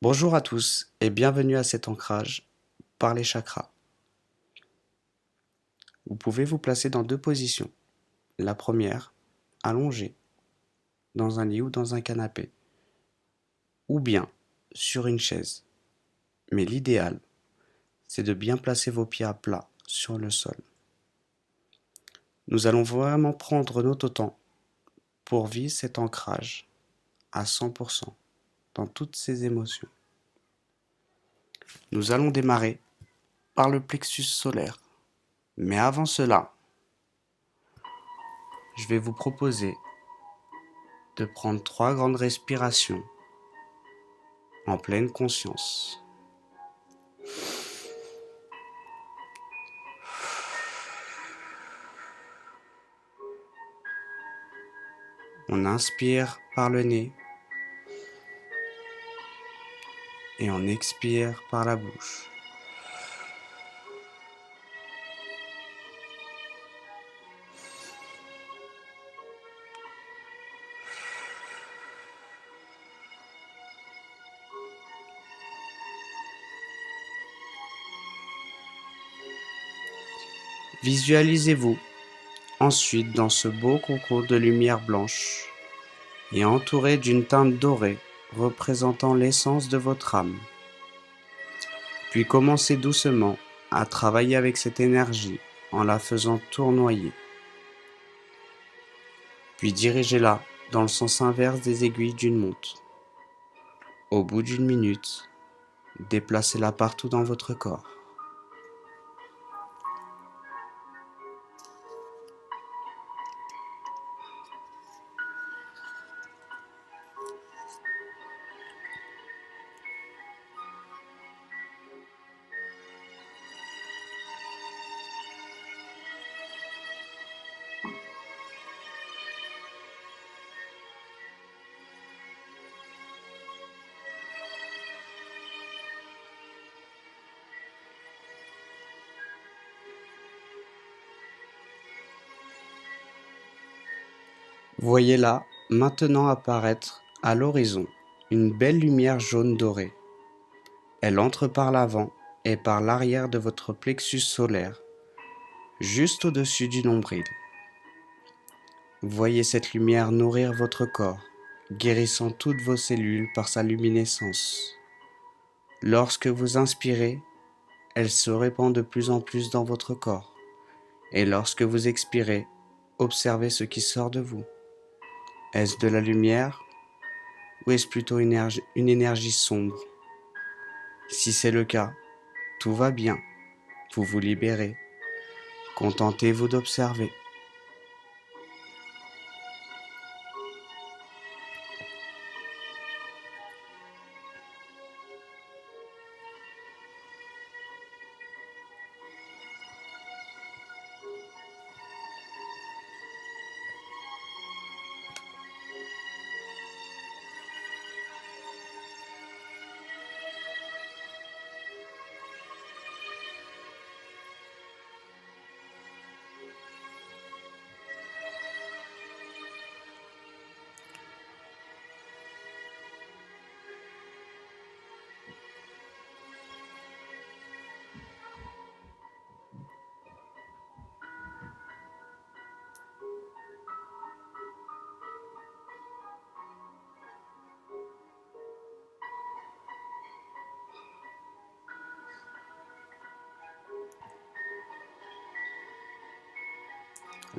Bonjour à tous et bienvenue à cet ancrage par les chakras. Vous pouvez vous placer dans deux positions. La première, allongée, dans un lit ou dans un canapé, ou bien sur une chaise. Mais l'idéal, c'est de bien placer vos pieds à plat sur le sol. Nous allons vraiment prendre notre temps pour vivre cet ancrage à 100% dans toutes ces émotions. Nous allons démarrer par le plexus solaire. Mais avant cela, je vais vous proposer de prendre 3 grandes respirations en pleine conscience. On inspire par le nez et on expire par la bouche. Visualisez-vous ensuite dans ce beau concours de lumière blanche et entouré d'une teinte dorée représentant l'essence de votre âme. Puis commencez doucement à travailler avec cette énergie en la faisant tournoyer. Puis dirigez-la dans le sens inverse des aiguilles d'une montre. Au bout d'une minute, déplacez-la partout dans votre corps. Voyez là maintenant apparaître à l'horizon une belle lumière jaune dorée. Elle entre par l'avant et par l'arrière de votre plexus solaire, juste au-dessus du nombril. Voyez cette lumière nourrir votre corps, guérissant toutes vos cellules par sa luminescence. Lorsque vous inspirez, elle se répand de plus en plus dans votre corps. Et lorsque vous expirez, observez ce qui sort de vous. Est-ce de la lumière ou est-ce plutôt une énergie sombre? Si c'est le cas, tout va bien, vous vous libérez. Contentez-vous d'observer.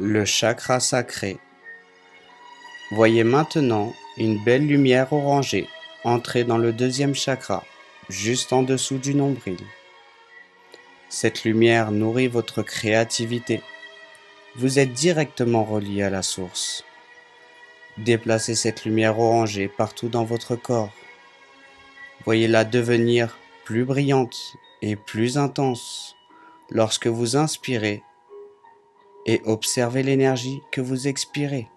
Le chakra sacré. Voyez maintenant une belle lumière orangée entrer dans le deuxième chakra, juste en dessous du nombril. Cette lumière nourrit votre créativité. Vous êtes directement relié à la source. Déplacez cette lumière orangée partout dans votre corps. Voyez-la devenir plus brillante et plus intense lorsque vous inspirez et observez l'énergie que vous expirez.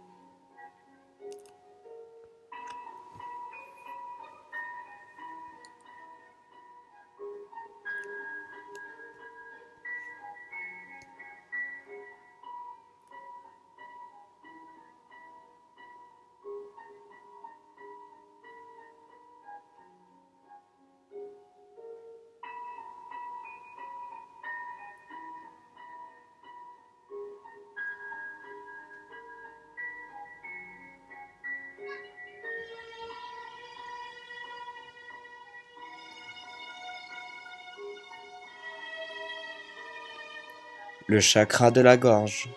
Le chakra de la gorge.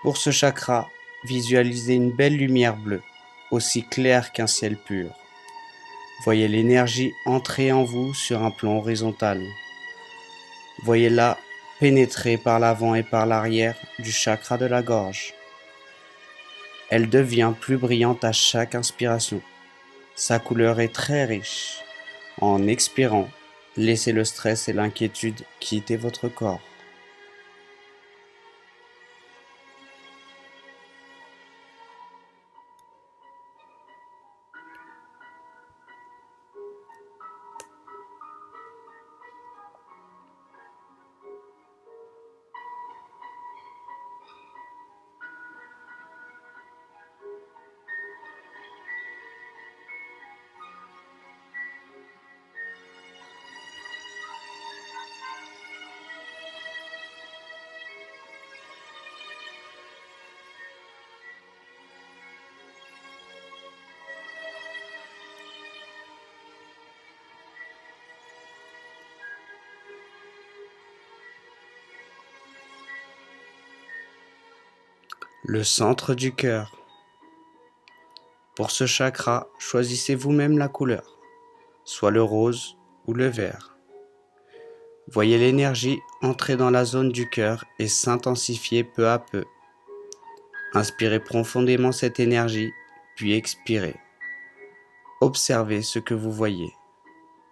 Pour ce chakra, visualisez une belle lumière bleue, aussi claire qu'un ciel pur. Voyez l'énergie entrer en vous sur un plan horizontal. Voyez-la pénétrer par l'avant et par l'arrière du chakra de la gorge. Elle devient plus brillante à chaque inspiration. Sa couleur est très riche. En expirant, laissez le stress et l'inquiétude quitter votre corps. Le centre du cœur. Pour ce chakra, choisissez vous-même la couleur, soit le rose ou le vert. Voyez l'énergie entrer dans la zone du cœur et s'intensifier peu à peu. Inspirez profondément cette énergie, puis expirez. Observez ce que vous voyez,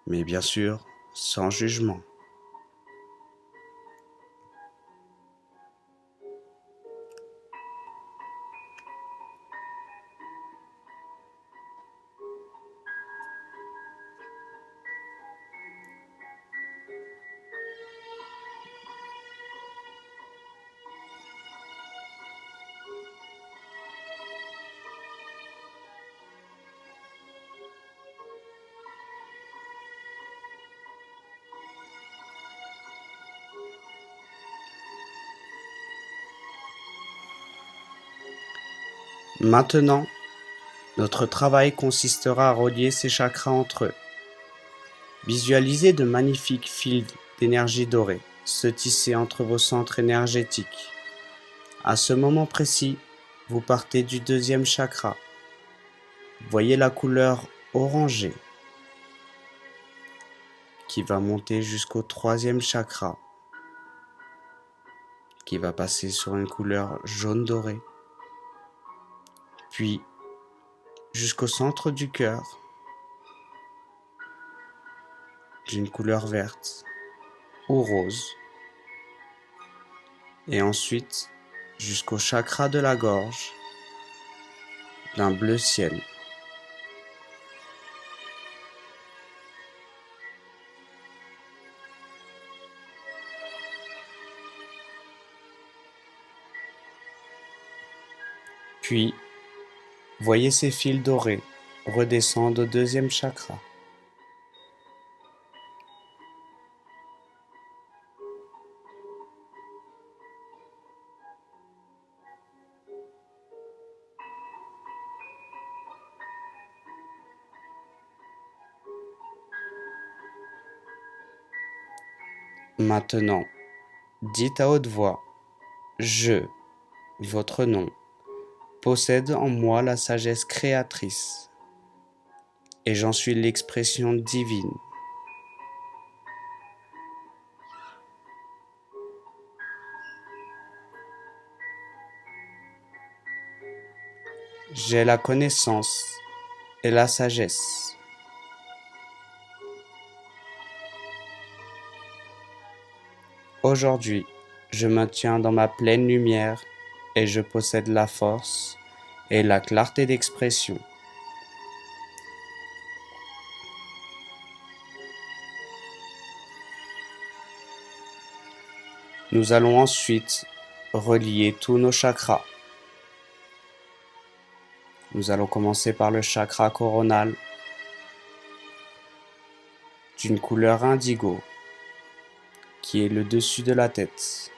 mais bien sûr, sans jugement. Maintenant, notre travail consistera à relier ces chakras entre eux. Visualisez de magnifiques fils d'énergie dorée se tisser entre vos centres énergétiques. À ce moment précis, vous partez du deuxième chakra. Voyez la couleur orangée qui va monter jusqu'au troisième chakra, qui va passer sur une couleur jaune dorée, puis jusqu'au centre du cœur, d'une couleur verte ou rose, et ensuite jusqu'au chakra de la gorge, d'un bleu ciel. Puis, voyez ces fils dorés redescendre au deuxième chakra. Maintenant, dites à haute voix, je, votre nom, possède en moi la sagesse créatrice, et j'en suis l'expression divine. J'ai la connaissance et la sagesse. Aujourd'hui, je me tiens dans ma pleine lumière et je possède la force et la clarté d'expression. Nous allons ensuite relier tous nos chakras. Nous allons commencer par le chakra coronal d'une couleur indigo qui est le dessus de la tête.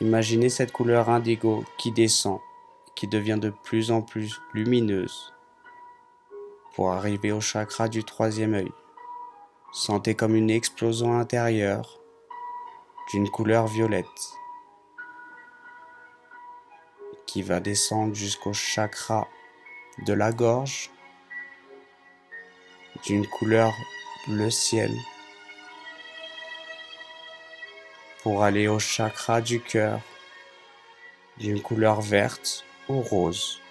Imaginez cette couleur indigo qui descend, qui devient de plus en plus lumineuse pour arriver au chakra du troisième œil. Sentez comme une explosion intérieure d'une couleur violette qui va descendre jusqu'au chakra de la gorge d'une couleur bleu ciel pour aller au chakra du cœur d'une couleur verte ou rose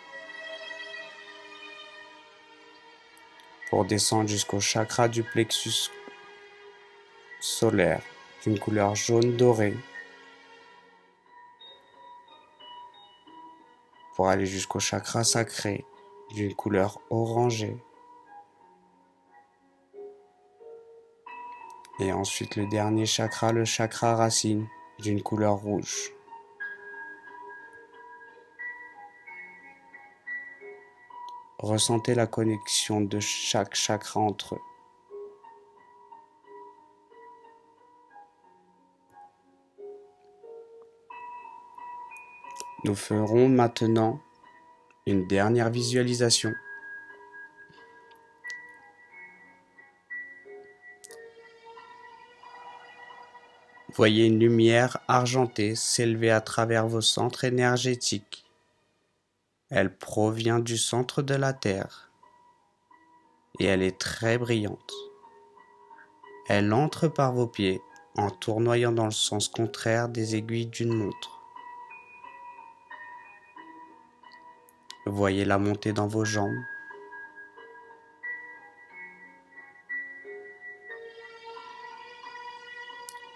pour descendre jusqu'au chakra du plexus solaire d'une couleur jaune doré pour aller jusqu'au chakra sacré d'une couleur orangée et ensuite le dernier chakra, le chakra racine d'une couleur rouge. Ressentez la connexion de chaque chakra entre eux. Nous ferons maintenant une dernière visualisation. Voyez une lumière argentée s'élever à travers vos centres énergétiques. Elle provient du centre de la Terre et elle est très brillante. Elle entre par vos pieds en tournoyant dans le sens contraire des aiguilles d'une montre. Voyez-la monter dans vos jambes,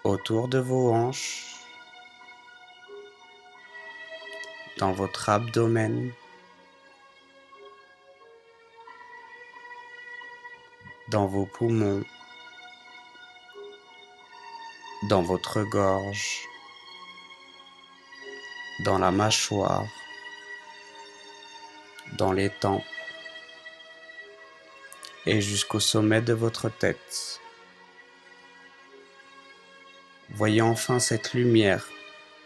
autour de vos hanches, dans votre abdomen, dans vos poumons, dans votre gorge, dans la mâchoire, dans les tempes et jusqu'au sommet de votre tête. Voyez enfin cette lumière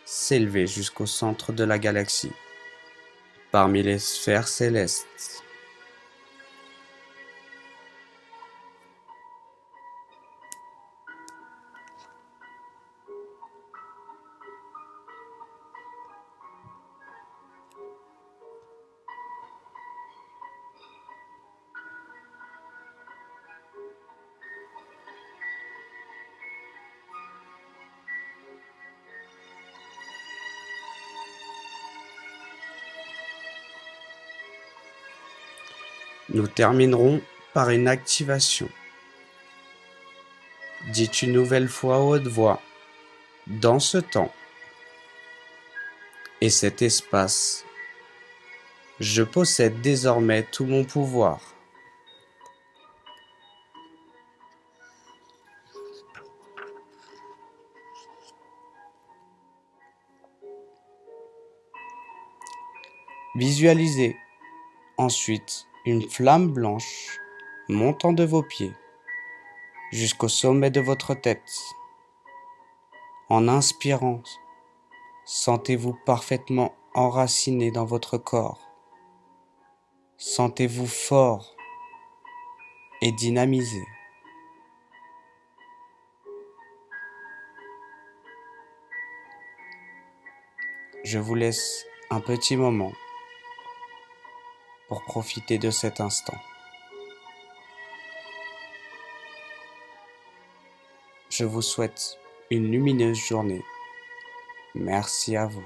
s'élever jusqu'au centre de la galaxie, parmi les sphères célestes. Nous terminerons par une activation. Dites une nouvelle fois à haute voix, dans ce temps et cet espace, je possède désormais tout mon pouvoir. Visualisez ensuite une flamme blanche montant de vos pieds jusqu'au sommet de votre tête. En inspirant, sentez-vous parfaitement enraciné dans votre corps. Sentez-vous fort et dynamisé. Je vous laisse un petit moment pour profiter de cet instant. Je vous souhaite une lumineuse journée. Merci à vous.